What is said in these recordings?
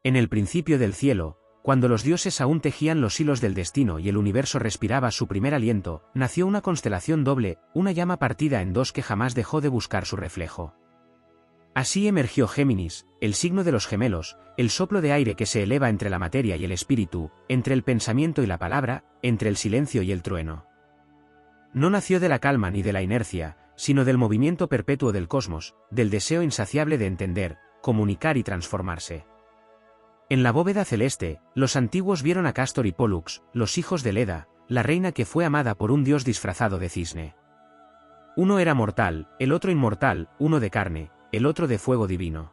En el principio del cielo, cuando los dioses aún tejían los hilos del destino y el universo respiraba su primer aliento, nació una constelación doble, una llama partida en dos que jamás dejó de buscar su reflejo. Así emergió Géminis, el signo de los gemelos, el soplo de aire que se eleva entre la materia y el espíritu, entre el pensamiento y la palabra, entre el silencio y el trueno. No nació de la calma ni de la inercia, sino del movimiento perpetuo del cosmos, del deseo insaciable de entender, comunicar y transformarse. En la bóveda celeste, los antiguos vieron a Castor y Pólux, los hijos de Leda, la reina que fue amada por un dios disfrazado de cisne. Uno era mortal, el otro inmortal, uno de carne, el otro de fuego divino.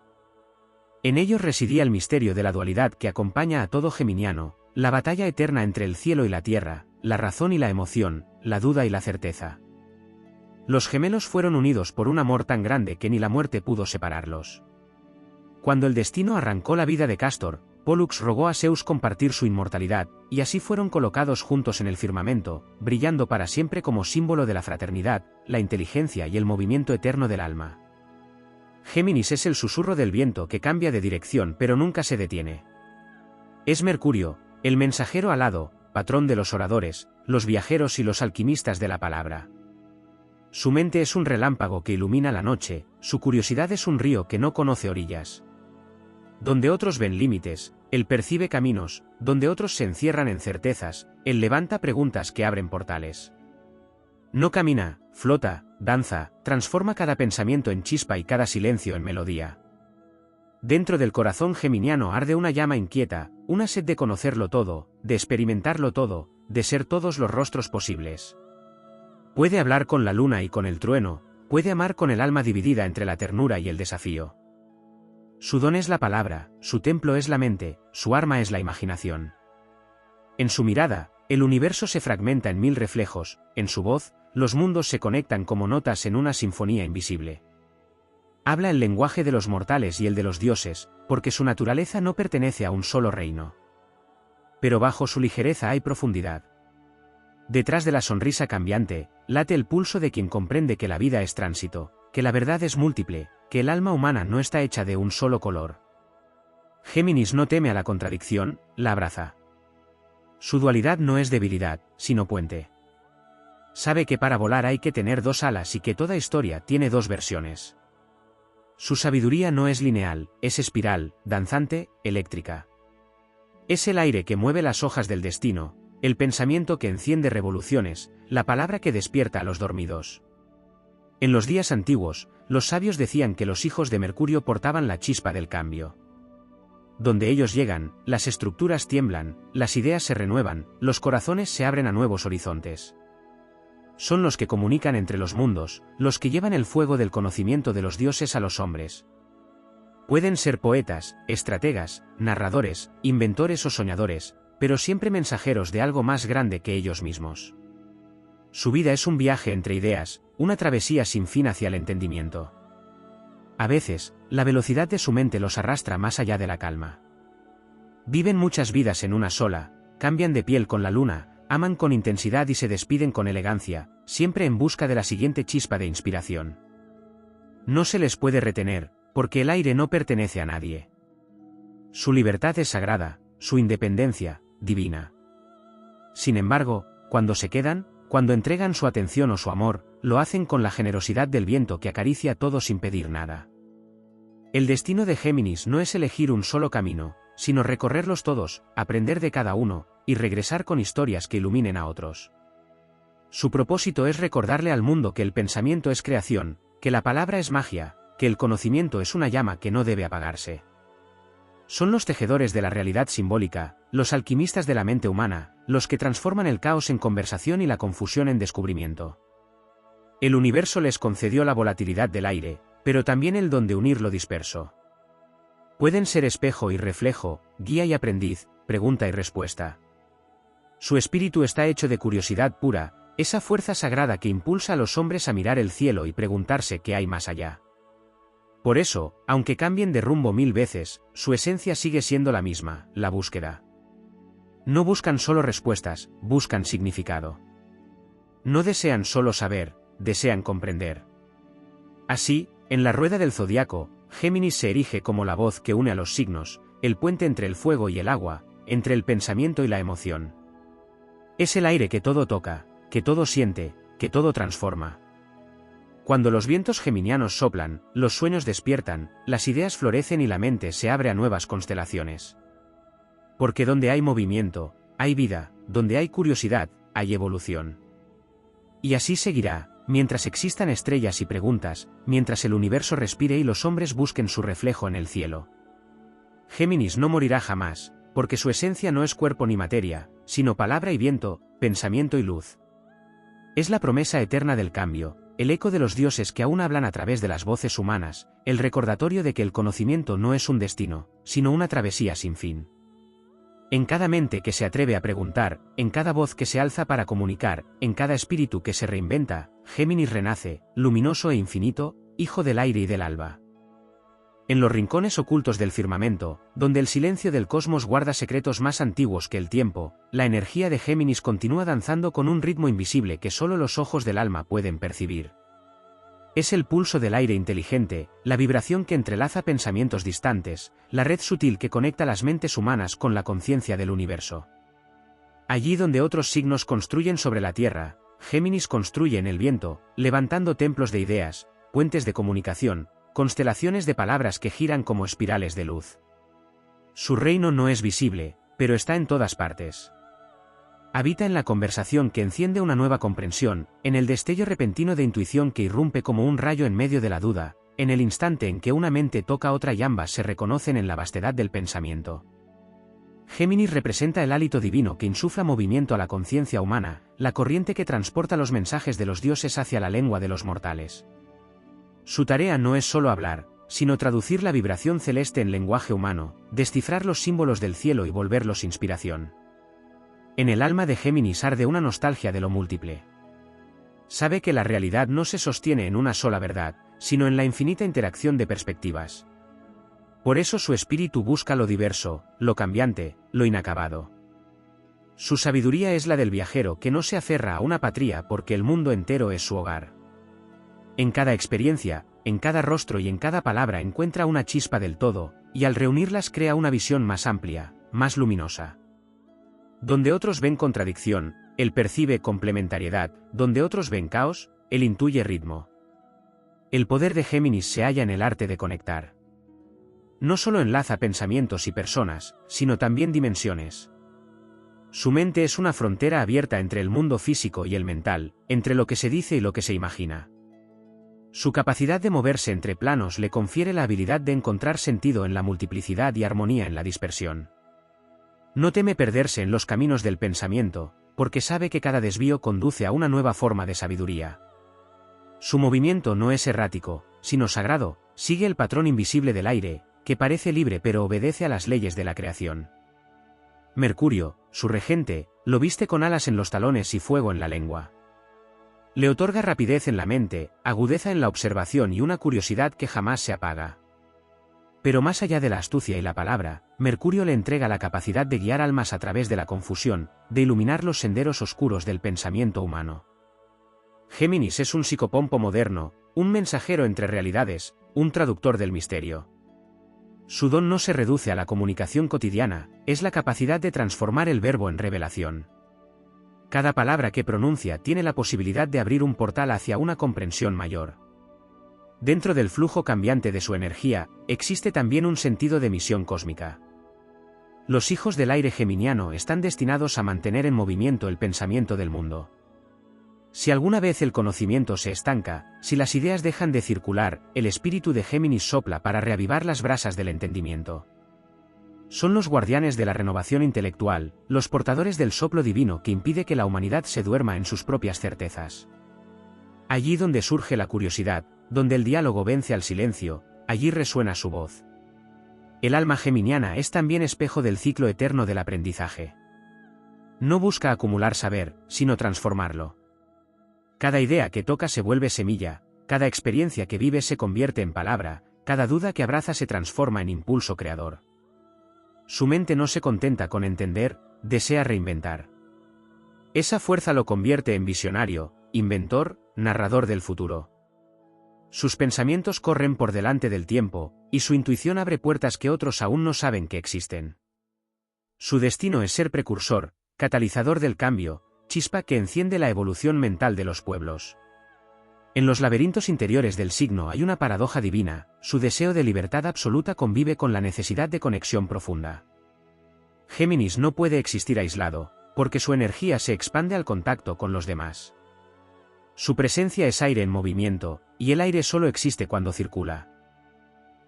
En ellos residía el misterio de la dualidad que acompaña a todo geminiano, la batalla eterna entre el cielo y la tierra, la razón y la emoción, la duda y la certeza. Los gemelos fueron unidos por un amor tan grande que ni la muerte pudo separarlos. Cuando el destino arrancó la vida de Castor, Pólux rogó a Zeus compartir su inmortalidad, y así fueron colocados juntos en el firmamento, brillando para siempre como símbolo de la fraternidad, la inteligencia y el movimiento eterno del alma. Géminis es el susurro del viento que cambia de dirección pero nunca se detiene. Es Mercurio, el mensajero alado, patrón de los oradores, los viajeros y los alquimistas de la palabra. Su mente es un relámpago que ilumina la noche, su curiosidad es un río que no conoce orillas. Donde otros ven límites, él percibe caminos, donde otros se encierran en certezas, él levanta preguntas que abren portales. No camina, flota, danza, transforma cada pensamiento en chispa y cada silencio en melodía. Dentro del corazón geminiano arde una llama inquieta, una sed de conocerlo todo, de experimentarlo todo, de ser todos los rostros posibles. Puede hablar con la luna y con el trueno, puede amar con el alma dividida entre la ternura y el desafío. Su don es la palabra, su templo es la mente, su arma es la imaginación. En su mirada, el universo se fragmenta en mil reflejos, en su voz, los mundos se conectan como notas en una sinfonía invisible. Habla el lenguaje de los mortales y el de los dioses, porque su naturaleza no pertenece a un solo reino. Pero bajo su ligereza hay profundidad. Detrás de la sonrisa cambiante, late el pulso de quien comprende que la vida es tránsito, que la verdad es múltiple, que el alma humana no está hecha de un solo color. Géminis no teme a la contradicción, la abraza. Su dualidad no es debilidad, sino puente. Sabe que para volar hay que tener dos alas y que toda historia tiene dos versiones. Su sabiduría no es lineal, es espiral, danzante, eléctrica. Es el aire que mueve las hojas del destino, el pensamiento que enciende revoluciones, la palabra que despierta a los dormidos. En los días antiguos, los sabios decían que los hijos de Mercurio portaban la chispa del cambio. Donde ellos llegan, las estructuras tiemblan, las ideas se renuevan, los corazones se abren a nuevos horizontes. Son los que comunican entre los mundos, los que llevan el fuego del conocimiento de los dioses a los hombres. Pueden ser poetas, estrategas, narradores, inventores o soñadores, pero siempre mensajeros de algo más grande que ellos mismos. Su vida es un viaje entre ideas, una travesía sin fin hacia el entendimiento. A veces, la velocidad de su mente los arrastra más allá de la calma. Viven muchas vidas en una sola, cambian de piel con la luna, aman con intensidad y se despiden con elegancia, siempre en busca de la siguiente chispa de inspiración. No se les puede retener, porque el aire no pertenece a nadie. Su libertad es sagrada, su independencia, divina. Sin embargo, cuando se quedan, cuando entregan su atención o su amor, lo hacen con la generosidad del viento que acaricia todo sin pedir nada. El destino de Géminis no es elegir un solo camino, sino recorrerlos todos, aprender de cada uno, y regresar con historias que iluminen a otros. Su propósito es recordarle al mundo que el pensamiento es creación, que la palabra es magia, que el conocimiento es una llama que no debe apagarse. Son los tejedores de la realidad simbólica, los alquimistas de la mente humana, los que transforman el caos en conversación y la confusión en descubrimiento. El universo les concedió la volatilidad del aire, pero también el don de unir lo disperso. Pueden ser espejo y reflejo, guía y aprendiz, pregunta y respuesta. Su espíritu está hecho de curiosidad pura, esa fuerza sagrada que impulsa a los hombres a mirar el cielo y preguntarse qué hay más allá. Por eso, aunque cambien de rumbo 1000 veces, su esencia sigue siendo la misma, la búsqueda. No buscan solo respuestas, buscan significado. No desean solo saber, desean comprender. Así, en la rueda del zodiaco, Géminis se erige como la voz que une a los signos, el puente entre el fuego y el agua, entre el pensamiento y la emoción. Es el aire que todo toca, que todo siente, que todo transforma. Cuando los vientos geminianos soplan, los sueños despiertan, las ideas florecen y la mente se abre a nuevas constelaciones. Porque donde hay movimiento, hay vida, donde hay curiosidad, hay evolución. Y así seguirá, mientras existan estrellas y preguntas, mientras el universo respire y los hombres busquen su reflejo en el cielo. Géminis no morirá jamás, porque su esencia no es cuerpo ni materia, sino palabra y viento, pensamiento y luz. Es la promesa eterna del cambio, el eco de los dioses que aún hablan a través de las voces humanas, el recordatorio de que el conocimiento no es un destino, sino una travesía sin fin. En cada mente que se atreve a preguntar, en cada voz que se alza para comunicar, en cada espíritu que se reinventa, Géminis renace, luminoso e infinito, hijo del aire y del alba. En los rincones ocultos del firmamento, donde el silencio del cosmos guarda secretos más antiguos que el tiempo, la energía de Géminis continúa danzando con un ritmo invisible que solo los ojos del alma pueden percibir. Es el pulso del aire inteligente, la vibración que entrelaza pensamientos distantes, la red sutil que conecta las mentes humanas con la conciencia del universo. Allí donde otros signos construyen sobre la tierra, Géminis construye en el viento, levantando templos de ideas, puentes de comunicación, constelaciones de palabras que giran como espirales de luz. Su reino no es visible, pero está en todas partes. Habita en la conversación que enciende una nueva comprensión, en el destello repentino de intuición que irrumpe como un rayo en medio de la duda, en el instante en que una mente toca otra y ambas se reconocen en la vastedad del pensamiento. Géminis representa el hálito divino que insufla movimiento a la conciencia humana, la corriente que transporta los mensajes de los dioses hacia la lengua de los mortales. Su tarea no es solo hablar, sino traducir la vibración celeste en lenguaje humano, descifrar los símbolos del cielo y volverlos inspiración. En el alma de Géminis arde una nostalgia de lo múltiple. Sabe que la realidad no se sostiene en una sola verdad, sino en la infinita interacción de perspectivas. Por eso su espíritu busca lo diverso, lo cambiante, lo inacabado. Su sabiduría es la del viajero que no se aferra a una patria porque el mundo entero es su hogar. En cada experiencia, en cada rostro y en cada palabra encuentra una chispa del todo, y al reunirlas crea una visión más amplia, más luminosa. Donde otros ven contradicción, él percibe complementariedad, donde otros ven caos, él intuye ritmo. El poder de Géminis se halla en el arte de conectar. No solo enlaza pensamientos y personas, sino también dimensiones. Su mente es una frontera abierta entre el mundo físico y el mental, entre lo que se dice y lo que se imagina. Su capacidad de moverse entre planos le confiere la habilidad de encontrar sentido en la multiplicidad y armonía en la dispersión. No teme perderse en los caminos del pensamiento, porque sabe que cada desvío conduce a una nueva forma de sabiduría. Su movimiento no es errático, sino sagrado, sigue el patrón invisible del aire, que parece libre pero obedece a las leyes de la creación. Mercurio, su regente, lo viste con alas en los talones y fuego en la lengua. Le otorga rapidez en la mente, agudeza en la observación y una curiosidad que jamás se apaga. Pero más allá de la astucia y la palabra, Mercurio le entrega la capacidad de guiar almas a través de la confusión, de iluminar los senderos oscuros del pensamiento humano. Géminis es un psicopompo moderno, un mensajero entre realidades, un traductor del misterio. Su don no se reduce a la comunicación cotidiana, es la capacidad de transformar el verbo en revelación. Cada palabra que pronuncia tiene la posibilidad de abrir un portal hacia una comprensión mayor. Dentro del flujo cambiante de su energía, existe también un sentido de misión cósmica. Los hijos del aire geminiano están destinados a mantener en movimiento el pensamiento del mundo. Si alguna vez el conocimiento se estanca, si las ideas dejan de circular, el espíritu de Géminis sopla para reavivar las brasas del entendimiento. Son los guardianes de la renovación intelectual, los portadores del soplo divino que impide que la humanidad se duerma en sus propias certezas. Allí donde surge la curiosidad, donde el diálogo vence al silencio, allí resuena su voz. El alma geminiana es también espejo del ciclo eterno del aprendizaje. No busca acumular saber, sino transformarlo. Cada idea que toca se vuelve semilla, cada experiencia que vive se convierte en palabra, cada duda que abraza se transforma en impulso creador. Su mente no se contenta con entender, desea reinventar. Esa fuerza lo convierte en visionario, inventor, narrador del futuro. Sus pensamientos corren por delante del tiempo, y su intuición abre puertas que otros aún no saben que existen. Su destino es ser precursor, catalizador del cambio, chispa que enciende la evolución mental de los pueblos. En los laberintos interiores del signo hay una paradoja divina, su deseo de libertad absoluta convive con la necesidad de conexión profunda. Géminis no puede existir aislado, porque su energía se expande al contacto con los demás. Su presencia es aire en movimiento, y el aire solo existe cuando circula.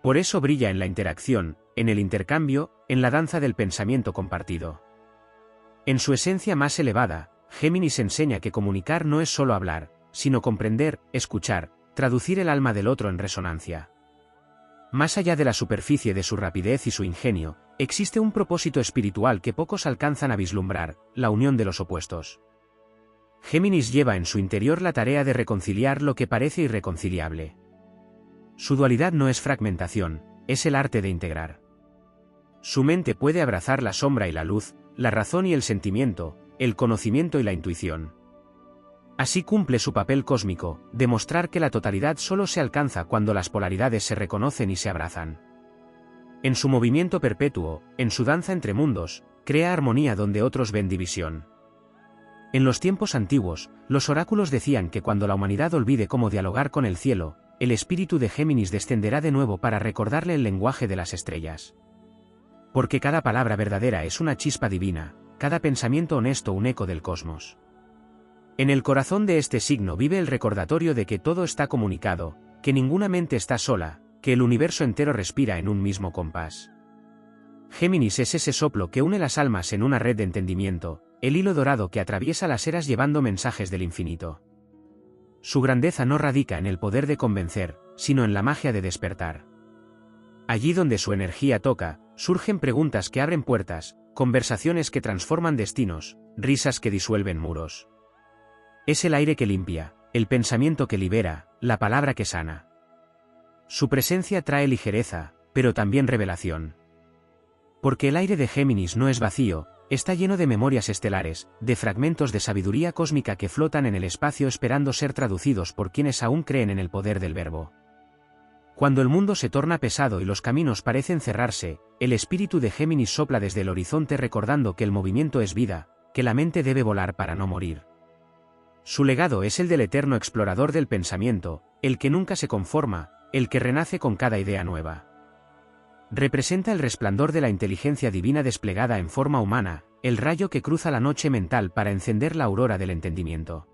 Por eso brilla en la interacción, en el intercambio, en la danza del pensamiento compartido. En su esencia más elevada, Géminis enseña que comunicar no es solo hablar, sino comprender, escuchar, traducir el alma del otro en resonancia. Más allá de la superficie de su rapidez y su ingenio, existe un propósito espiritual que pocos alcanzan a vislumbrar, la unión de los opuestos. Géminis lleva en su interior la tarea de reconciliar lo que parece irreconciliable. Su dualidad no es fragmentación, es el arte de integrar. Su mente puede abrazar la sombra y la luz, la razón y el sentimiento, el conocimiento y la intuición. Así cumple su papel cósmico, demostrar que la totalidad solo se alcanza cuando las polaridades se reconocen y se abrazan. En su movimiento perpetuo, en su danza entre mundos, crea armonía donde otros ven división. En los tiempos antiguos, los oráculos decían que cuando la humanidad olvide cómo dialogar con el cielo, el espíritu de Géminis descenderá de nuevo para recordarle el lenguaje de las estrellas. Porque cada palabra verdadera es una chispa divina, cada pensamiento honesto un eco del cosmos. En el corazón de este signo vive el recordatorio de que todo está comunicado, que ninguna mente está sola, que el universo entero respira en un mismo compás. Géminis es ese soplo que une las almas en una red de entendimiento, el hilo dorado que atraviesa las eras llevando mensajes del infinito. Su grandeza no radica en el poder de convencer, sino en la magia de despertar. Allí donde su energía toca, surgen preguntas que abren puertas, conversaciones que transforman destinos, risas que disuelven muros. Es el aire que limpia, el pensamiento que libera, la palabra que sana. Su presencia trae ligereza, pero también revelación. Porque el aire de Géminis no es vacío, está lleno de memorias estelares, de fragmentos de sabiduría cósmica que flotan en el espacio esperando ser traducidos por quienes aún creen en el poder del verbo. Cuando el mundo se torna pesado y los caminos parecen cerrarse, el espíritu de Géminis sopla desde el horizonte recordando que el movimiento es vida, que la mente debe volar para no morir. Su legado es el del eterno explorador del pensamiento, el que nunca se conforma, el que renace con cada idea nueva. Representa el resplandor de la inteligencia divina desplegada en forma humana, el rayo que cruza la noche mental para encender la aurora del entendimiento.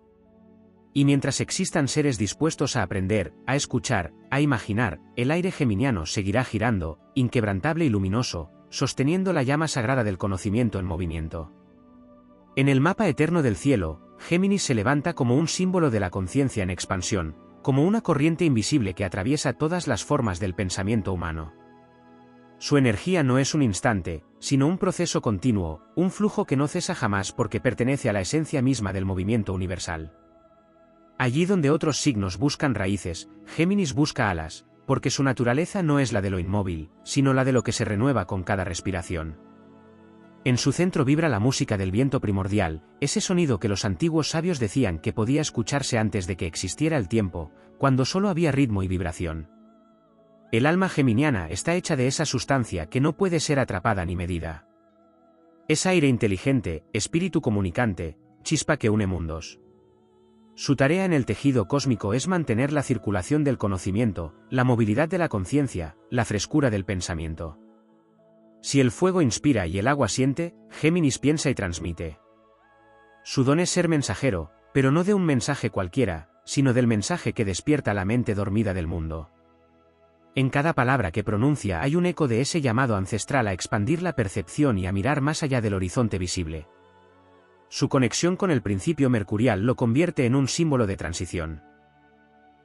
Y mientras existan seres dispuestos a aprender, a escuchar, a imaginar, el aire geminiano seguirá girando, inquebrantable y luminoso, sosteniendo la llama sagrada del conocimiento en movimiento. En el mapa eterno del cielo, Géminis se levanta como un símbolo de la conciencia en expansión, como una corriente invisible que atraviesa todas las formas del pensamiento humano. Su energía no es un instante, sino un proceso continuo, un flujo que no cesa jamás porque pertenece a la esencia misma del movimiento universal. Allí donde otros signos buscan raíces, Géminis busca alas, porque su naturaleza no es la de lo inmóvil, sino la de lo que se renueva con cada respiración. En su centro vibra la música del viento primordial, ese sonido que los antiguos sabios decían que podía escucharse antes de que existiera el tiempo, cuando solo había ritmo y vibración. El alma geminiana está hecha de esa sustancia que no puede ser atrapada ni medida. Es aire inteligente, espíritu comunicante, chispa que une mundos. Su tarea en el tejido cósmico es mantener la circulación del conocimiento, la movilidad de la conciencia, la frescura del pensamiento. Si el fuego inspira y el agua siente, Géminis piensa y transmite. Su don es ser mensajero, pero no de un mensaje cualquiera, sino del mensaje que despierta la mente dormida del mundo. En cada palabra que pronuncia hay un eco de ese llamado ancestral a expandir la percepción y a mirar más allá del horizonte visible. Su conexión con el principio mercurial lo convierte en un símbolo de transición.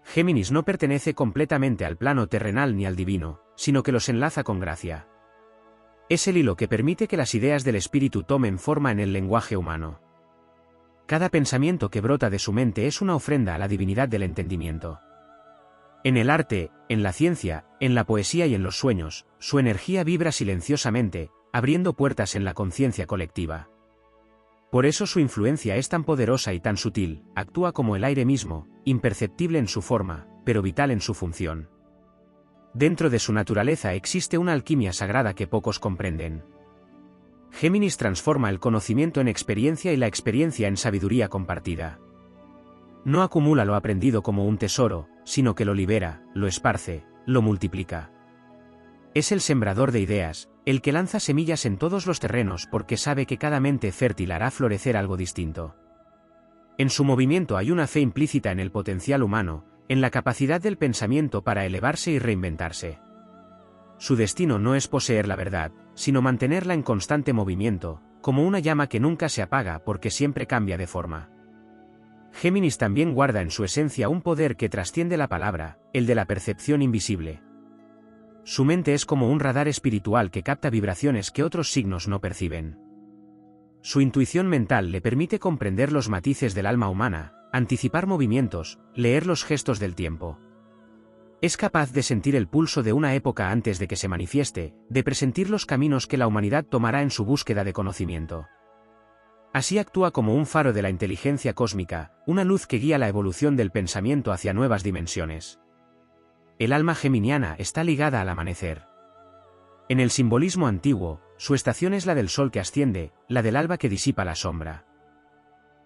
Géminis no pertenece completamente al plano terrenal ni al divino, sino que los enlaza con gracia. Es el hilo que permite que las ideas del espíritu tomen forma en el lenguaje humano. Cada pensamiento que brota de su mente es una ofrenda a la divinidad del entendimiento. En el arte, en la ciencia, en la poesía y en los sueños, su energía vibra silenciosamente, abriendo puertas en la conciencia colectiva. Por eso su influencia es tan poderosa y tan sutil, actúa como el aire mismo, imperceptible en su forma, pero vital en su función. Dentro de su naturaleza existe una alquimia sagrada que pocos comprenden. Géminis transforma el conocimiento en experiencia y la experiencia en sabiduría compartida. No acumula lo aprendido como un tesoro, sino que lo libera, lo esparce, lo multiplica. Es el sembrador de ideas, el que lanza semillas en todos los terrenos porque sabe que cada mente fértil hará florecer algo distinto. En su movimiento hay una fe implícita en el potencial humano, en la capacidad del pensamiento para elevarse y reinventarse. Su destino no es poseer la verdad, sino mantenerla en constante movimiento, como una llama que nunca se apaga porque siempre cambia de forma. Géminis también guarda en su esencia un poder que trasciende la palabra, el de la percepción invisible. Su mente es como un radar espiritual que capta vibraciones que otros signos no perciben. Su intuición mental le permite comprender los matices del alma humana, anticipar movimientos, leer los gestos del tiempo. Es capaz de sentir el pulso de una época antes de que se manifieste, de presentir los caminos que la humanidad tomará en su búsqueda de conocimiento. Así actúa como un faro de la inteligencia cósmica, una luz que guía la evolución del pensamiento hacia nuevas dimensiones. El alma geminiana está ligada al amanecer. En el simbolismo antiguo, su estación es la del sol que asciende, la del alba que disipa la sombra.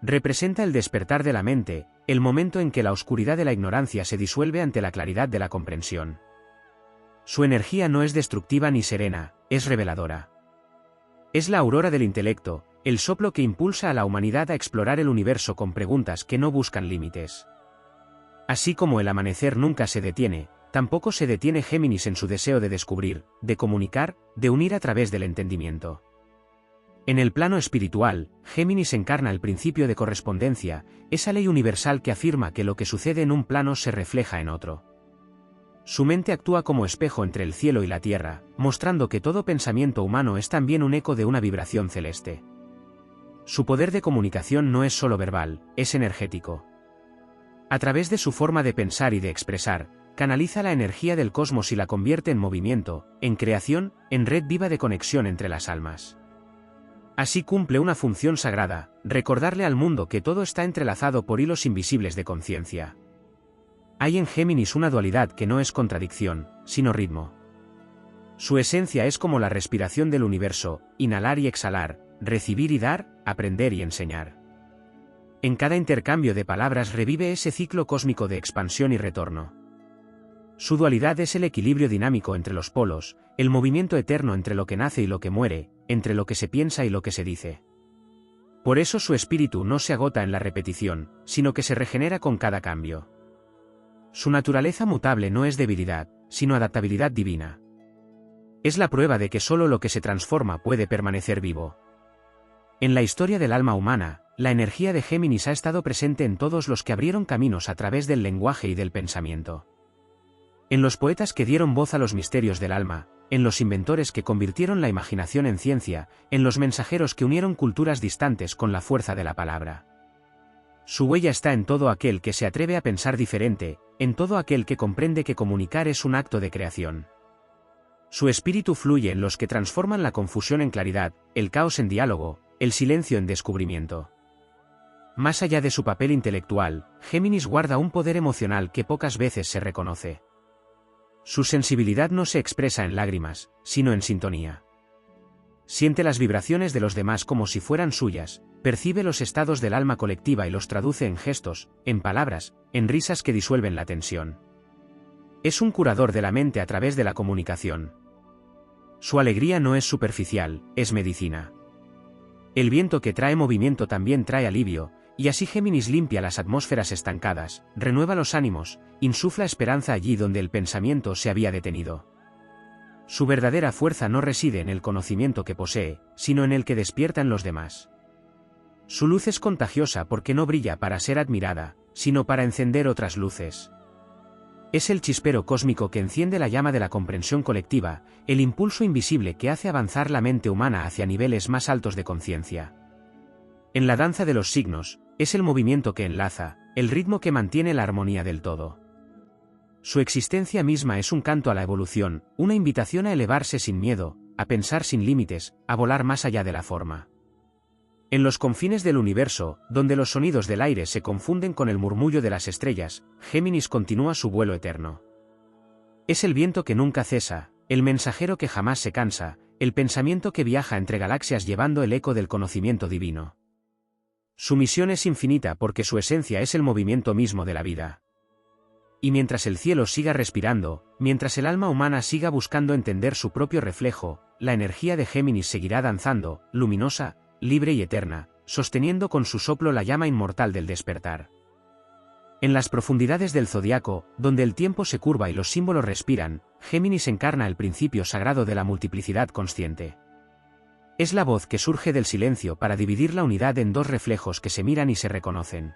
Representa el despertar de la mente, el momento en que la oscuridad de la ignorancia se disuelve ante la claridad de la comprensión. Su energía no es destructiva ni serena, es reveladora. Es la aurora del intelecto, el soplo que impulsa a la humanidad a explorar el universo con preguntas que no buscan límites. Así como el amanecer nunca se detiene, tampoco se detiene Géminis en su deseo de descubrir, de comunicar, de unir a través del entendimiento. En el plano espiritual, Géminis encarna el principio de correspondencia, esa ley universal que afirma que lo que sucede en un plano se refleja en otro. Su mente actúa como espejo entre el cielo y la tierra, mostrando que todo pensamiento humano es también un eco de una vibración celeste. Su poder de comunicación no es solo verbal, es energético. A través de su forma de pensar y de expresar, canaliza la energía del cosmos y la convierte en movimiento, en creación, en red viva de conexión entre las almas. Así cumple una función sagrada, recordarle al mundo que todo está entrelazado por hilos invisibles de conciencia. Hay en Géminis una dualidad que no es contradicción, sino ritmo. Su esencia es como la respiración del universo, inhalar y exhalar, recibir y dar, aprender y enseñar. En cada intercambio de palabras revive ese ciclo cósmico de expansión y retorno. Su dualidad es el equilibrio dinámico entre los polos, el movimiento eterno entre lo que nace y lo que muere, entre lo que se piensa y lo que se dice. Por eso su espíritu no se agota en la repetición, sino que se regenera con cada cambio. Su naturaleza mutable no es debilidad, sino adaptabilidad divina. Es la prueba de que solo lo que se transforma puede permanecer vivo. En la historia del alma humana, la energía de Géminis ha estado presente en todos los que abrieron caminos a través del lenguaje y del pensamiento. En los poetas que dieron voz a los misterios del alma, en los inventores que convirtieron la imaginación en ciencia, en los mensajeros que unieron culturas distantes con la fuerza de la palabra. Su huella está en todo aquel que se atreve a pensar diferente, en todo aquel que comprende que comunicar es un acto de creación. Su espíritu fluye en los que transforman la confusión en claridad, el caos en diálogo, el silencio en descubrimiento. Más allá de su papel intelectual, Géminis guarda un poder emocional que pocas veces se reconoce. Su sensibilidad no se expresa en lágrimas, sino en sintonía. Siente las vibraciones de los demás como si fueran suyas, percibe los estados del alma colectiva y los traduce en gestos, en palabras, en risas que disuelven la tensión. Es un curador de la mente a través de la comunicación. Su alegría no es superficial, es medicina. El viento que trae movimiento también trae alivio, y así Géminis limpia las atmósferas estancadas, renueva los ánimos, insufla esperanza allí donde el pensamiento se había detenido. Su verdadera fuerza no reside en el conocimiento que posee, sino en el que despierta en los demás. Su luz es contagiosa porque no brilla para ser admirada, sino para encender otras luces. Es el chispero cósmico que enciende la llama de la comprensión colectiva, el impulso invisible que hace avanzar la mente humana hacia niveles más altos de conciencia. En la danza de los signos, es el movimiento que enlaza, el ritmo que mantiene la armonía del todo. Su existencia misma es un canto a la evolución, una invitación a elevarse sin miedo, a pensar sin límites, a volar más allá de la forma. En los confines del universo, donde los sonidos del aire se confunden con el murmullo de las estrellas, Géminis continúa su vuelo eterno. Es el viento que nunca cesa, el mensajero que jamás se cansa, el pensamiento que viaja entre galaxias llevando el eco del conocimiento divino. Su misión es infinita porque su esencia es el movimiento mismo de la vida. Y mientras el cielo siga respirando, mientras el alma humana siga buscando entender su propio reflejo, la energía de Géminis seguirá danzando, luminosa, libre y eterna, sosteniendo con su soplo la llama inmortal del despertar. En las profundidades del zodiaco, donde el tiempo se curva y los símbolos respiran, Géminis encarna el principio sagrado de la multiplicidad consciente. Es la voz que surge del silencio para dividir la unidad en dos reflejos que se miran y se reconocen.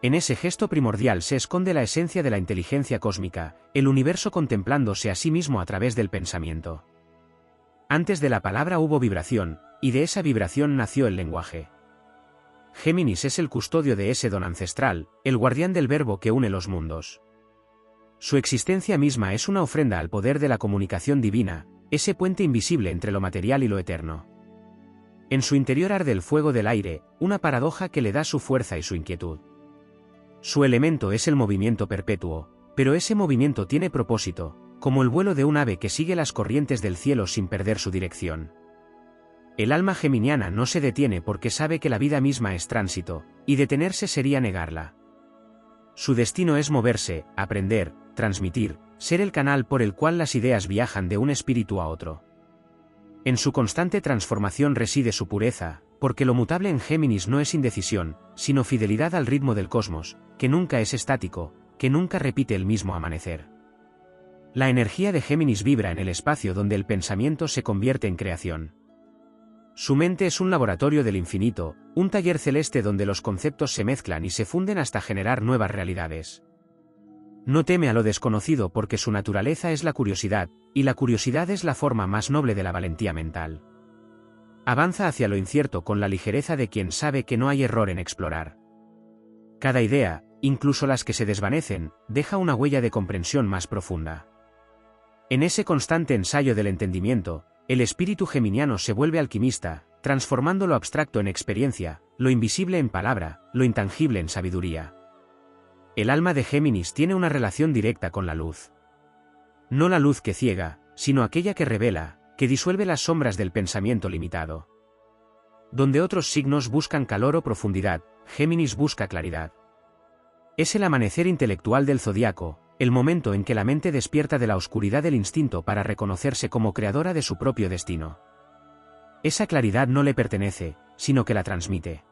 En ese gesto primordial se esconde la esencia de la inteligencia cósmica, el universo contemplándose a sí mismo a través del pensamiento. Antes de la palabra hubo vibración, y de esa vibración nació el lenguaje. Géminis es el custodio de ese don ancestral, el guardián del verbo que une los mundos. Su existencia misma es una ofrenda al poder de la comunicación divina, ese puente invisible entre lo material y lo eterno. En su interior arde el fuego del aire, una paradoja que le da su fuerza y su inquietud. Su elemento es el movimiento perpetuo, pero ese movimiento tiene propósito, como el vuelo de un ave que sigue las corrientes del cielo sin perder su dirección. El alma geminiana no se detiene porque sabe que la vida misma es tránsito, y detenerse sería negarla. Su destino es moverse, aprender, transmitir, ser el canal por el cual las ideas viajan de un espíritu a otro. En su constante transformación reside su pureza, porque lo mutable en Géminis no es indecisión, sino fidelidad al ritmo del cosmos, que nunca es estático, que nunca repite el mismo amanecer. La energía de Géminis vibra en el espacio donde el pensamiento se convierte en creación. Su mente es un laboratorio del infinito, un taller celeste donde los conceptos se mezclan y se funden hasta generar nuevas realidades. No teme a lo desconocido porque su naturaleza es la curiosidad, y la curiosidad es la forma más noble de la valentía mental. Avanza hacia lo incierto con la ligereza de quien sabe que no hay error en explorar. Cada idea, incluso las que se desvanecen, deja una huella de comprensión más profunda. En ese constante ensayo del entendimiento, el espíritu geminiano se vuelve alquimista, transformando lo abstracto en experiencia, lo invisible en palabra, lo intangible en sabiduría. El alma de Géminis tiene una relación directa con la luz. No la luz que ciega, sino aquella que revela, que disuelve las sombras del pensamiento limitado. Donde otros signos buscan calor o profundidad, Géminis busca claridad. Es el amanecer intelectual del zodiaco, el momento en que la mente despierta de la oscuridad del instinto para reconocerse como creadora de su propio destino. Esa claridad no le pertenece, sino que la transmite.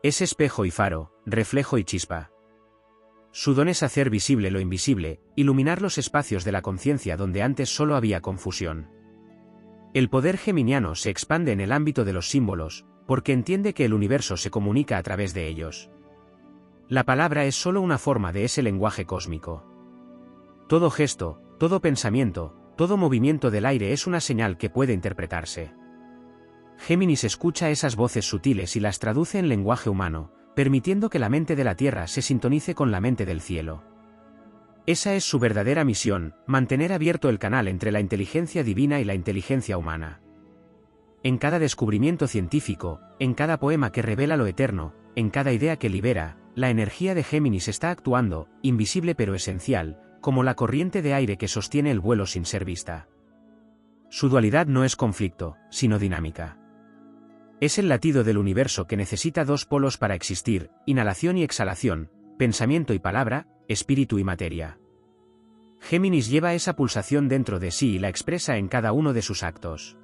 Es espejo y faro, reflejo y chispa. Su don es hacer visible lo invisible, iluminar los espacios de la conciencia donde antes solo había confusión. El poder geminiano se expande en el ámbito de los símbolos, porque entiende que el universo se comunica a través de ellos. La palabra es solo una forma de ese lenguaje cósmico. Todo gesto, todo pensamiento, todo movimiento del aire es una señal que puede interpretarse. Géminis escucha esas voces sutiles y las traduce en lenguaje humano, permitiendo que la mente de la Tierra se sintonice con la mente del cielo. Esa es su verdadera misión, mantener abierto el canal entre la inteligencia divina y la inteligencia humana. En cada descubrimiento científico, en cada poema que revela lo eterno, en cada idea que libera, la energía de Géminis está actuando, invisible pero esencial, como la corriente de aire que sostiene el vuelo sin ser vista. Su dualidad no es conflicto, sino dinámica. Es el latido del universo que necesita dos polos para existir, inhalación y exhalación, pensamiento y palabra, espíritu y materia. Géminis lleva esa pulsación dentro de sí y la expresa en cada uno de sus actos.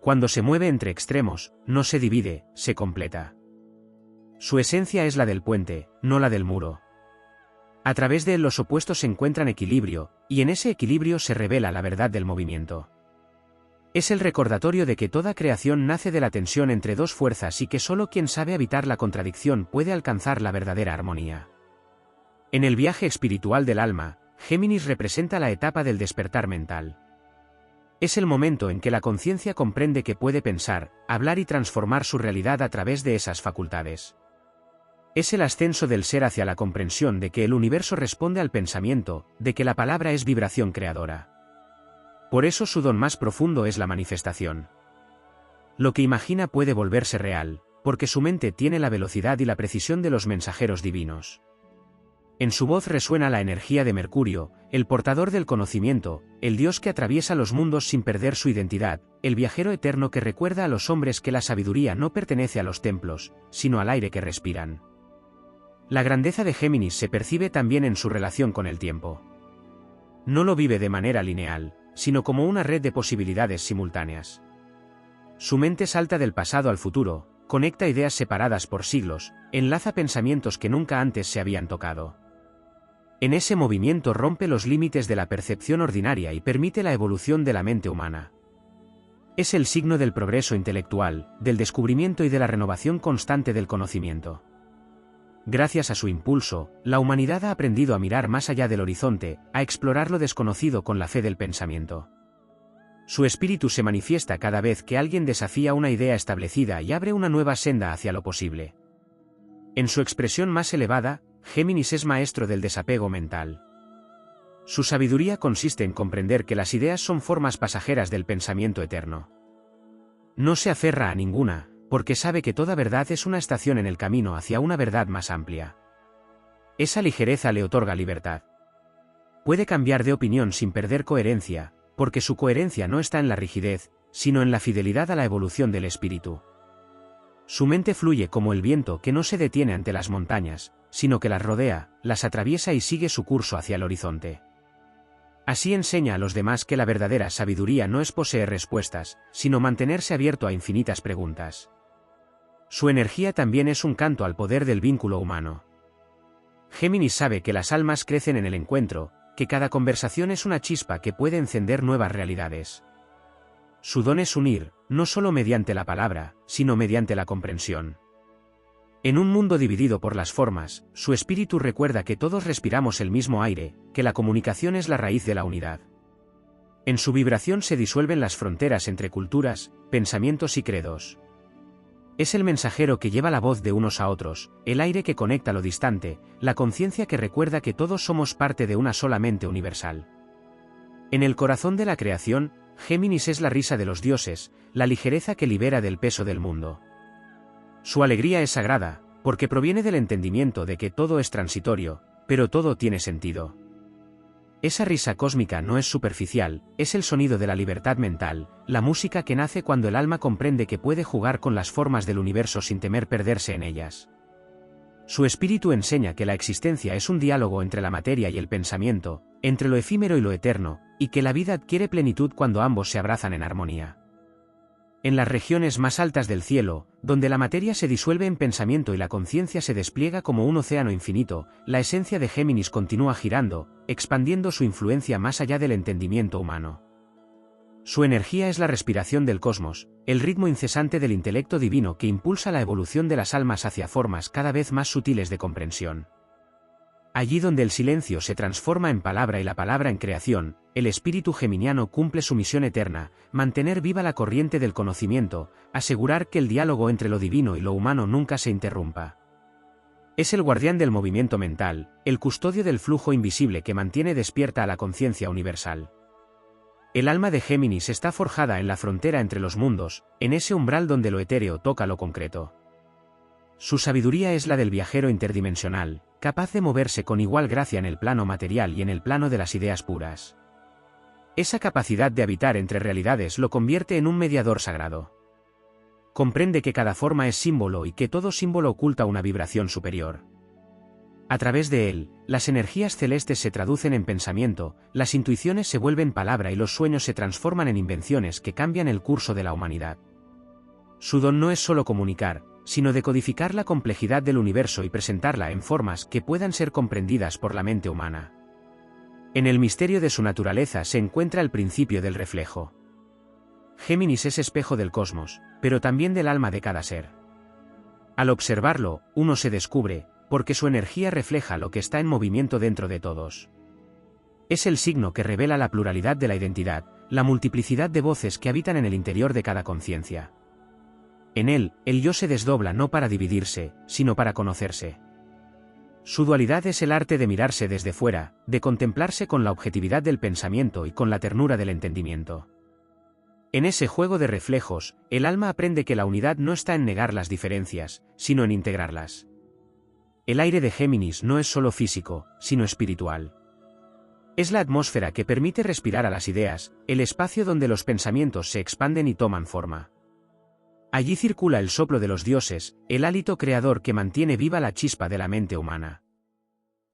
Cuando se mueve entre extremos, no se divide, se completa. Su esencia es la del puente, no la del muro. A través de él los opuestos encuentran equilibrio, y en ese equilibrio se revela la verdad del movimiento. Es el recordatorio de que toda creación nace de la tensión entre dos fuerzas y que solo quien sabe habitar la contradicción puede alcanzar la verdadera armonía. En el viaje espiritual del alma, Géminis representa la etapa del despertar mental. Es el momento en que la conciencia comprende que puede pensar, hablar y transformar su realidad a través de esas facultades. Es el ascenso del ser hacia la comprensión de que el universo responde al pensamiento, de que la palabra es vibración creadora. Por eso su don más profundo es la manifestación. Lo que imagina puede volverse real, porque su mente tiene la velocidad y la precisión de los mensajeros divinos. En su voz resuena la energía de Mercurio, el portador del conocimiento, el dios que atraviesa los mundos sin perder su identidad, el viajero eterno que recuerda a los hombres que la sabiduría no pertenece a los templos, sino al aire que respiran. La grandeza de Géminis se percibe también en su relación con el tiempo. No lo vive de manera lineal, sino como una red de posibilidades simultáneas. Su mente salta del pasado al futuro, conecta ideas separadas por siglos, enlaza pensamientos que nunca antes se habían tocado. En ese movimiento rompe los límites de la percepción ordinaria y permite la evolución de la mente humana. Es el signo del progreso intelectual, del descubrimiento y de la renovación constante del conocimiento. Gracias a su impulso, la humanidad ha aprendido a mirar más allá del horizonte, a explorar lo desconocido con la fe del pensamiento. Su espíritu se manifiesta cada vez que alguien desafía una idea establecida y abre una nueva senda hacia lo posible. En su expresión más elevada, Géminis es maestro del desapego mental. Su sabiduría consiste en comprender que las ideas son formas pasajeras del pensamiento eterno. No se aferra a ninguna, porque sabe que toda verdad es una estación en el camino hacia una verdad más amplia. Esa ligereza le otorga libertad. Puede cambiar de opinión sin perder coherencia, porque su coherencia no está en la rigidez, sino en la fidelidad a la evolución del espíritu. Su mente fluye como el viento que no se detiene ante las montañas, sino que las rodea, las atraviesa y sigue su curso hacia el horizonte. Así enseña a los demás que la verdadera sabiduría no es poseer respuestas, sino mantenerse abierto a infinitas preguntas. Su energía también es un canto al poder del vínculo humano. Géminis sabe que las almas crecen en el encuentro, que cada conversación es una chispa que puede encender nuevas realidades. Su don es unir, no solo mediante la palabra, sino mediante la comprensión. En un mundo dividido por las formas, su espíritu recuerda que todos respiramos el mismo aire, que la comunicación es la raíz de la unidad. En su vibración se disuelven las fronteras entre culturas, pensamientos y credos. Es el mensajero que lleva la voz de unos a otros, el aire que conecta lo distante, la conciencia que recuerda que todos somos parte de una sola mente universal. En el corazón de la creación, Géminis es la risa de los dioses, la ligereza que libera del peso del mundo. Su alegría es sagrada, porque proviene del entendimiento de que todo es transitorio, pero todo tiene sentido. Esa risa cósmica no es superficial, es el sonido de la libertad mental, la música que nace cuando el alma comprende que puede jugar con las formas del universo sin temer perderse en ellas. Su espíritu enseña que la existencia es un diálogo entre la materia y el pensamiento, entre lo efímero y lo eterno, y que la vida adquiere plenitud cuando ambos se abrazan en armonía. En las regiones más altas del cielo, donde la materia se disuelve en pensamiento y la conciencia se despliega como un océano infinito, la esencia de Géminis continúa girando, expandiendo su influencia más allá del entendimiento humano. Su energía es la respiración del cosmos, el ritmo incesante del intelecto divino que impulsa la evolución de las almas hacia formas cada vez más sutiles de comprensión. Allí donde el silencio se transforma en palabra y la palabra en creación, el espíritu geminiano cumple su misión eterna, mantener viva la corriente del conocimiento, asegurar que el diálogo entre lo divino y lo humano nunca se interrumpa. Es el guardián del movimiento mental, el custodio del flujo invisible que mantiene despierta a la conciencia universal. El alma de Géminis está forjada en la frontera entre los mundos, en ese umbral donde lo etéreo toca lo concreto. Su sabiduría es la del viajero interdimensional, capaz de moverse con igual gracia en el plano material y en el plano de las ideas puras. Esa capacidad de habitar entre realidades lo convierte en un mediador sagrado. Comprende que cada forma es símbolo y que todo símbolo oculta una vibración superior. A través de él, las energías celestes se traducen en pensamiento, las intuiciones se vuelven palabra y los sueños se transforman en invenciones que cambian el curso de la humanidad. Su don no es solo comunicar, sino decodificar la complejidad del universo y presentarla en formas que puedan ser comprendidas por la mente humana. En el misterio de su naturaleza se encuentra el principio del reflejo. Géminis es espejo del cosmos, pero también del alma de cada ser. Al observarlo, uno se descubre, porque su energía refleja lo que está en movimiento dentro de todos. Es el signo que revela la pluralidad de la identidad, la multiplicidad de voces que habitan en el interior de cada conciencia. En él, el yo se desdobla no para dividirse, sino para conocerse. Su dualidad es el arte de mirarse desde fuera, de contemplarse con la objetividad del pensamiento y con la ternura del entendimiento. En ese juego de reflejos, el alma aprende que la unidad no está en negar las diferencias, sino en integrarlas. El aire de Géminis no es solo físico, sino espiritual. Es la atmósfera que permite respirar a las ideas, el espacio donde los pensamientos se expanden y toman forma. Allí circula el soplo de los dioses, el hálito creador que mantiene viva la chispa de la mente humana.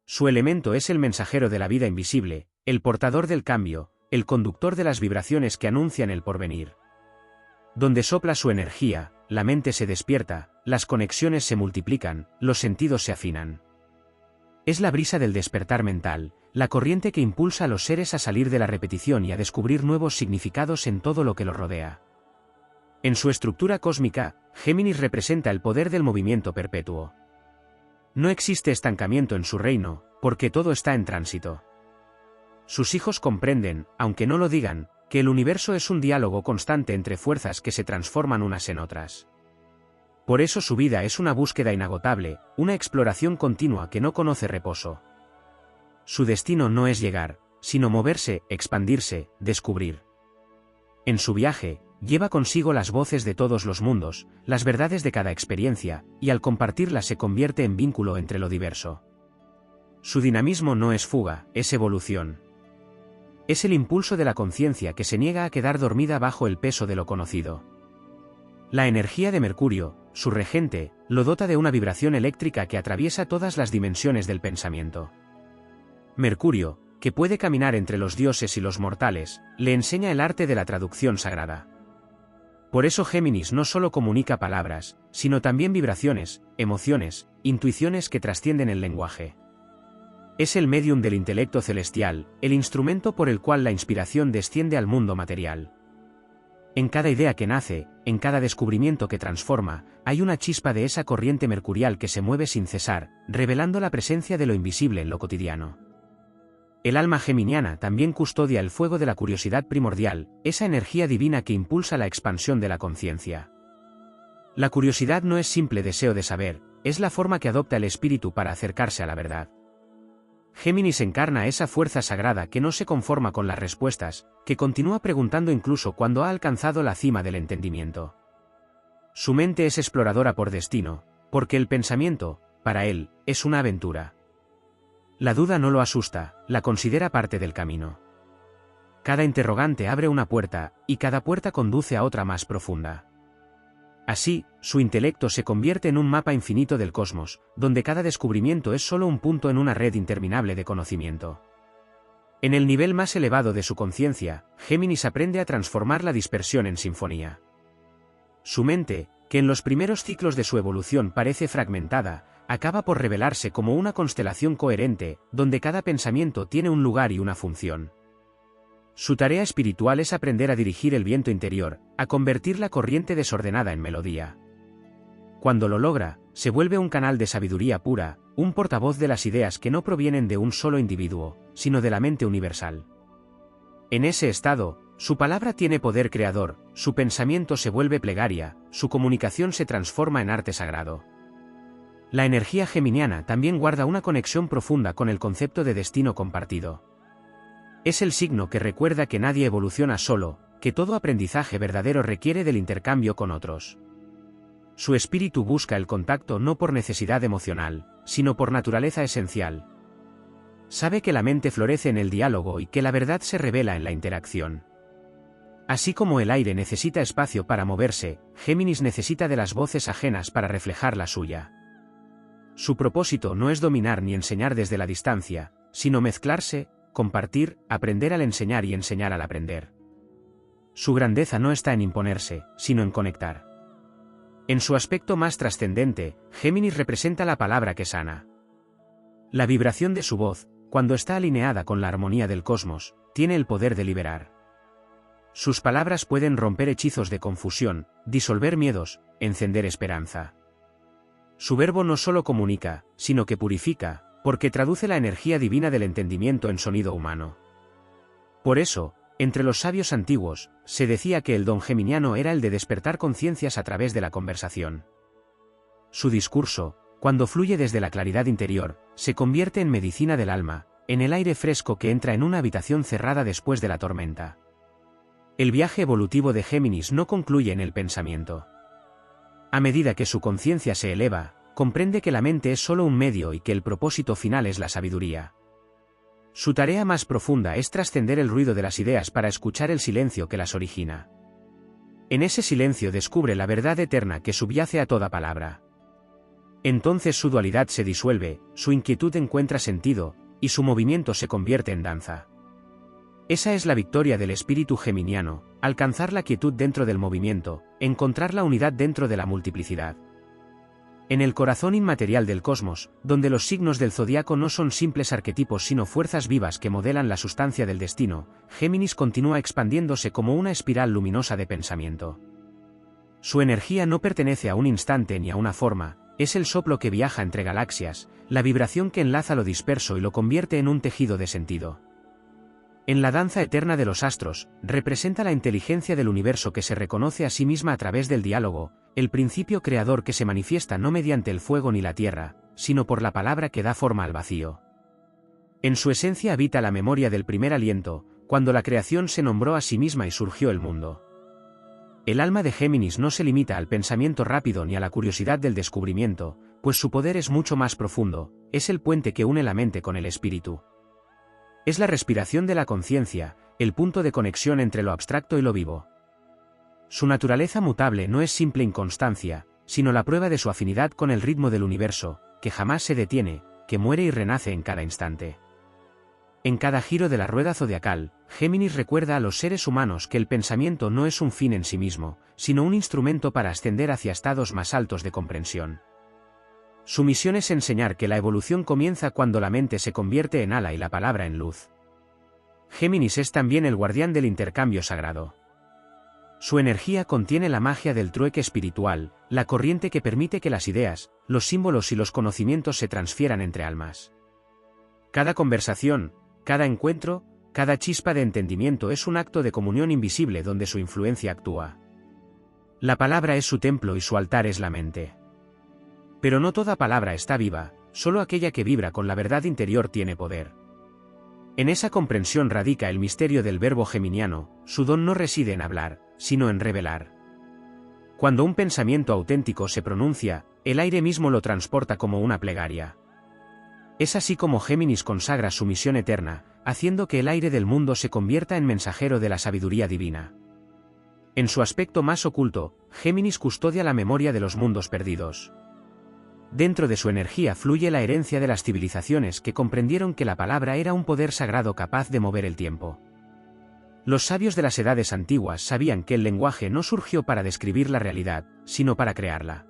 Su elemento es el mensajero de la vida invisible, el portador del cambio, el conductor de las vibraciones que anuncian el porvenir. Donde sopla su energía, la mente se despierta, las conexiones se multiplican, los sentidos se afinan. Es la brisa del despertar mental, la corriente que impulsa a los seres a salir de la repetición y a descubrir nuevos significados en todo lo que los rodea. En su estructura cósmica, Géminis representa el poder del movimiento perpetuo. No existe estancamiento en su reino, porque todo está en tránsito. Sus hijos comprenden, aunque no lo digan, que el universo es un diálogo constante entre fuerzas que se transforman unas en otras. Por eso su vida es una búsqueda inagotable, una exploración continua que no conoce reposo. Su destino no es llegar, sino moverse, expandirse, descubrir. En su viaje, lleva consigo las voces de todos los mundos, las verdades de cada experiencia, y al compartirlas se convierte en vínculo entre lo diverso. Su dinamismo no es fuga, es evolución. Es el impulso de la conciencia que se niega a quedar dormida bajo el peso de lo conocido. La energía de Mercurio, su regente, lo dota de una vibración eléctrica que atraviesa todas las dimensiones del pensamiento. Mercurio, que puede caminar entre los dioses y los mortales, le enseña el arte de la traducción sagrada. Por eso Géminis no solo comunica palabras, sino también vibraciones, emociones, intuiciones que trascienden el lenguaje. Es el médium del intelecto celestial, el instrumento por el cual la inspiración desciende al mundo material. En cada idea que nace, en cada descubrimiento que transforma, hay una chispa de esa corriente mercurial que se mueve sin cesar, revelando la presencia de lo invisible en lo cotidiano. El alma geminiana también custodia el fuego de la curiosidad primordial, esa energía divina que impulsa la expansión de la conciencia. La curiosidad no es simple deseo de saber, es la forma que adopta el espíritu para acercarse a la verdad. Géminis encarna esa fuerza sagrada que no se conforma con las respuestas, que continúa preguntando incluso cuando ha alcanzado la cima del entendimiento. Su mente es exploradora por destino, porque el pensamiento, para él, es una aventura. La duda no lo asusta, la considera parte del camino. Cada interrogante abre una puerta, y cada puerta conduce a otra más profunda. Así, su intelecto se convierte en un mapa infinito del cosmos, donde cada descubrimiento es solo un punto en una red interminable de conocimiento. En el nivel más elevado de su conciencia, Géminis aprende a transformar la dispersión en sinfonía. Su mente, que en los primeros ciclos de su evolución parece fragmentada, acaba por revelarse como una constelación coherente, donde cada pensamiento tiene un lugar y una función. Su tarea espiritual es aprender a dirigir el viento interior, a convertir la corriente desordenada en melodía. Cuando lo logra, se vuelve un canal de sabiduría pura, un portavoz de las ideas que no provienen de un solo individuo, sino de la mente universal. En ese estado, su palabra tiene poder creador, su pensamiento se vuelve plegaria, su comunicación se transforma en arte sagrado. La energía geminiana también guarda una conexión profunda con el concepto de destino compartido. Es el signo que recuerda que nadie evoluciona solo, que todo aprendizaje verdadero requiere del intercambio con otros. Su espíritu busca el contacto no por necesidad emocional, sino por naturaleza esencial. Sabe que la mente florece en el diálogo y que la verdad se revela en la interacción. Así como el aire necesita espacio para moverse, Géminis necesita de las voces ajenas para reflejar la suya. Su propósito no es dominar ni enseñar desde la distancia, sino mezclarse, compartir, aprender al enseñar y enseñar al aprender. Su grandeza no está en imponerse, sino en conectar. En su aspecto más trascendente, Géminis representa la palabra que sana. La vibración de su voz, cuando está alineada con la armonía del cosmos, tiene el poder de liberar. Sus palabras pueden romper hechizos de confusión, disolver miedos, encender esperanza. Su verbo no solo comunica, sino que purifica, porque traduce la energía divina del entendimiento en sonido humano. Por eso, entre los sabios antiguos, se decía que el don geminiano era el de despertar conciencias a través de la conversación. Su discurso, cuando fluye desde la claridad interior, se convierte en medicina del alma, en el aire fresco que entra en una habitación cerrada después de la tormenta. El viaje evolutivo de Géminis no concluye en el pensamiento. A medida que su conciencia se eleva, comprende que la mente es solo un medio y que el propósito final es la sabiduría. Su tarea más profunda es trascender el ruido de las ideas para escuchar el silencio que las origina. En ese silencio descubre la verdad eterna que subyace a toda palabra. Entonces su dualidad se disuelve, su inquietud encuentra sentido, y su movimiento se convierte en danza. Esa es la victoria del espíritu geminiano, alcanzar la quietud dentro del movimiento, encontrar la unidad dentro de la multiplicidad. En el corazón inmaterial del cosmos, donde los signos del zodiaco no son simples arquetipos sino fuerzas vivas que modelan la sustancia del destino, Géminis continúa expandiéndose como una espiral luminosa de pensamiento. Su energía no pertenece a un instante ni a una forma, es el soplo que viaja entre galaxias, la vibración que enlaza lo disperso y lo convierte en un tejido de sentido. En la danza eterna de los astros, representa la inteligencia del universo que se reconoce a sí misma a través del diálogo, el principio creador que se manifiesta no mediante el fuego ni la tierra, sino por la palabra que da forma al vacío. En su esencia habita la memoria del primer aliento, cuando la creación se nombró a sí misma y surgió el mundo. El alma de Géminis no se limita al pensamiento rápido ni a la curiosidad del descubrimiento, pues su poder es mucho más profundo, es el puente que une la mente con el espíritu. Es la respiración de la conciencia, el punto de conexión entre lo abstracto y lo vivo. Su naturaleza mutable no es simple inconstancia, sino la prueba de su afinidad con el ritmo del universo, que jamás se detiene, que muere y renace en cada instante. En cada giro de la rueda zodiacal, Géminis recuerda a los seres humanos que el pensamiento no es un fin en sí mismo, sino un instrumento para ascender hacia estados más altos de comprensión. Su misión es enseñar que la evolución comienza cuando la mente se convierte en ala y la palabra en luz. Géminis es también el guardián del intercambio sagrado. Su energía contiene la magia del trueque espiritual, la corriente que permite que las ideas, los símbolos y los conocimientos se transfieran entre almas. Cada conversación, cada encuentro, cada chispa de entendimiento es un acto de comunión invisible donde su influencia actúa. La palabra es su templo y su altar es la mente. Pero no toda palabra está viva, solo aquella que vibra con la verdad interior tiene poder. En esa comprensión radica el misterio del verbo geminiano, su don no reside en hablar, sino en revelar. Cuando un pensamiento auténtico se pronuncia, el aire mismo lo transporta como una plegaria. Es así como Géminis consagra su misión eterna, haciendo que el aire del mundo se convierta en mensajero de la sabiduría divina. En su aspecto más oculto, Géminis custodia la memoria de los mundos perdidos. Dentro de su energía fluye la herencia de las civilizaciones que comprendieron que la palabra era un poder sagrado capaz de mover el tiempo. Los sabios de las edades antiguas sabían que el lenguaje no surgió para describir la realidad, sino para crearla.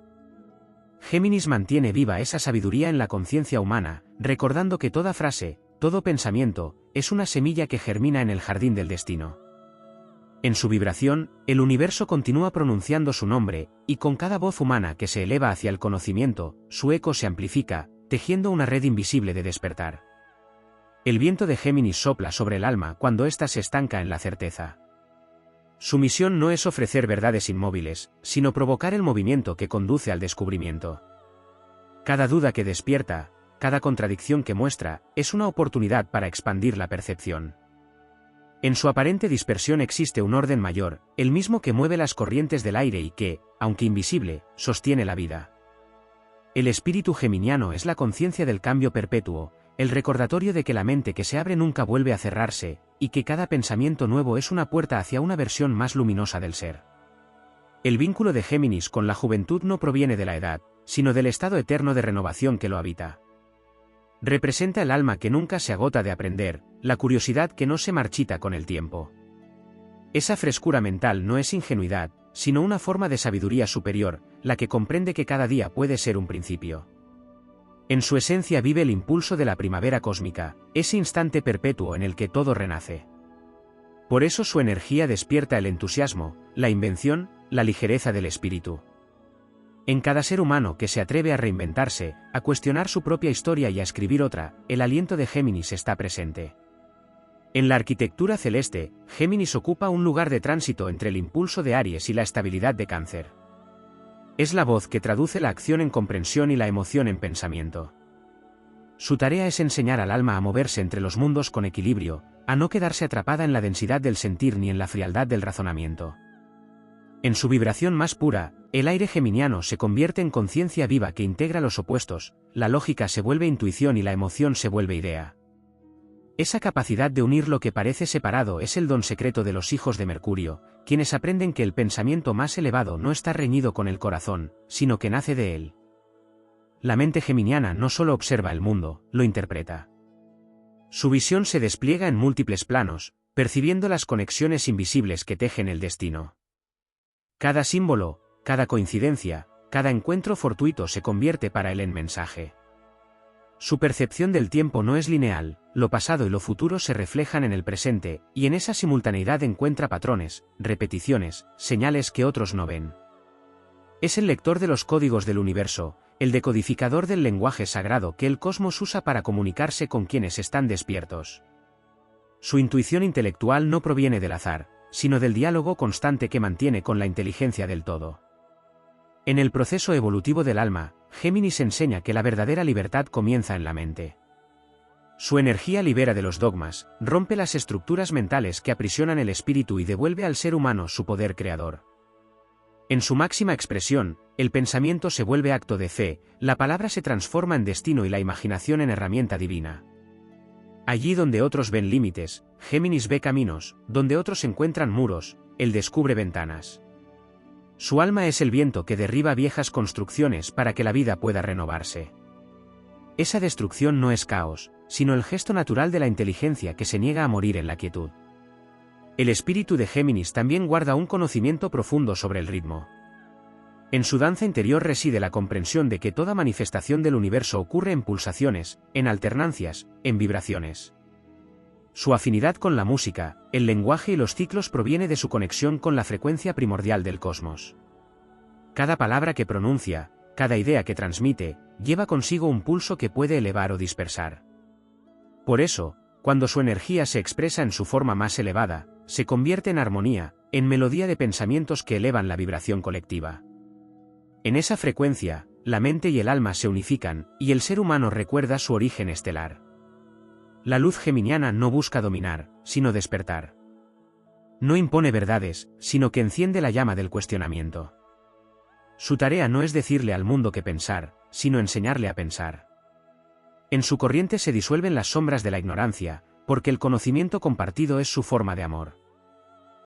Géminis mantiene viva esa sabiduría en la conciencia humana, recordando que toda frase, todo pensamiento, es una semilla que germina en el jardín del destino. En su vibración, el universo continúa pronunciando su nombre, y con cada voz humana que se eleva hacia el conocimiento, su eco se amplifica, tejiendo una red invisible de despertar. El viento de Géminis sopla sobre el alma cuando ésta se estanca en la certeza. Su misión no es ofrecer verdades inmóviles, sino provocar el movimiento que conduce al descubrimiento. Cada duda que despierta, cada contradicción que muestra, es una oportunidad para expandir la percepción. En su aparente dispersión existe un orden mayor, el mismo que mueve las corrientes del aire y que, aunque invisible, sostiene la vida. El espíritu geminiano es la conciencia del cambio perpetuo, el recordatorio de que la mente que se abre nunca vuelve a cerrarse, y que cada pensamiento nuevo es una puerta hacia una versión más luminosa del ser. El vínculo de Géminis con la juventud no proviene de la edad, sino del estado eterno de renovación que lo habita. Representa el alma que nunca se agota de aprender, la curiosidad que no se marchita con el tiempo. Esa frescura mental no es ingenuidad, sino una forma de sabiduría superior, la que comprende que cada día puede ser un principio. En su esencia vive el impulso de la primavera cósmica, ese instante perpetuo en el que todo renace. Por eso su energía despierta el entusiasmo, la invención, la ligereza del espíritu. En cada ser humano que se atreve a reinventarse, a cuestionar su propia historia y a escribir otra, el aliento de Géminis está presente. En la arquitectura celeste, Géminis ocupa un lugar de tránsito entre el impulso de Aries y la estabilidad de Cáncer. Es la voz que traduce la acción en comprensión y la emoción en pensamiento. Su tarea es enseñar al alma a moverse entre los mundos con equilibrio, a no quedarse atrapada en la densidad del sentir ni en la frialdad del razonamiento. En su vibración más pura, El aire geminiano se convierte en conciencia viva que integra los opuestos, la lógica se vuelve intuición y la emoción se vuelve idea. Esa capacidad de unir lo que parece separado es el don secreto de los hijos de Mercurio, quienes aprenden que el pensamiento más elevado no está reñido con el corazón, sino que nace de él. La mente geminiana no solo observa el mundo, lo interpreta. Su visión se despliega en múltiples planos, percibiendo las conexiones invisibles que tejen el destino. Cada símbolo, cada coincidencia, cada encuentro fortuito se convierte para él en mensaje. Su percepción del tiempo no es lineal, lo pasado y lo futuro se reflejan en el presente, y en esa simultaneidad encuentra patrones, repeticiones, señales que otros no ven. Es el lector de los códigos del universo, el decodificador del lenguaje sagrado que el cosmos usa para comunicarse con quienes están despiertos. Su intuición intelectual no proviene del azar, sino del diálogo constante que mantiene con la inteligencia del todo. En el proceso evolutivo del alma, Géminis enseña que la verdadera libertad comienza en la mente. Su energía libera de los dogmas, rompe las estructuras mentales que aprisionan el espíritu y devuelve al ser humano su poder creador. En su máxima expresión, el pensamiento se vuelve acto de fe, la palabra se transforma en destino y la imaginación en herramienta divina. Allí donde otros ven límites, Géminis ve caminos, donde otros encuentran muros, él descubre ventanas. Su alma es el viento que derriba viejas construcciones para que la vida pueda renovarse. Esa destrucción no es caos, sino el gesto natural de la inteligencia que se niega a morir en la quietud. El espíritu de Géminis también guarda un conocimiento profundo sobre el ritmo. En su danza interior reside la comprensión de que toda manifestación del universo ocurre en pulsaciones, en alternancias, en vibraciones. Su afinidad con la música, el lenguaje y los ciclos proviene de su conexión con la frecuencia primordial del cosmos. Cada palabra que pronuncia, cada idea que transmite, lleva consigo un pulso que puede elevar o dispersar. Por eso, cuando su energía se expresa en su forma más elevada, se convierte en armonía, en melodía de pensamientos que elevan la vibración colectiva. En esa frecuencia, la mente y el alma se unifican, y el ser humano recuerda su origen estelar. La luz geminiana no busca dominar, sino despertar. No impone verdades, sino que enciende la llama del cuestionamiento. Su tarea no es decirle al mundo qué pensar, sino enseñarle a pensar. En su corriente se disuelven las sombras de la ignorancia, porque el conocimiento compartido es su forma de amor.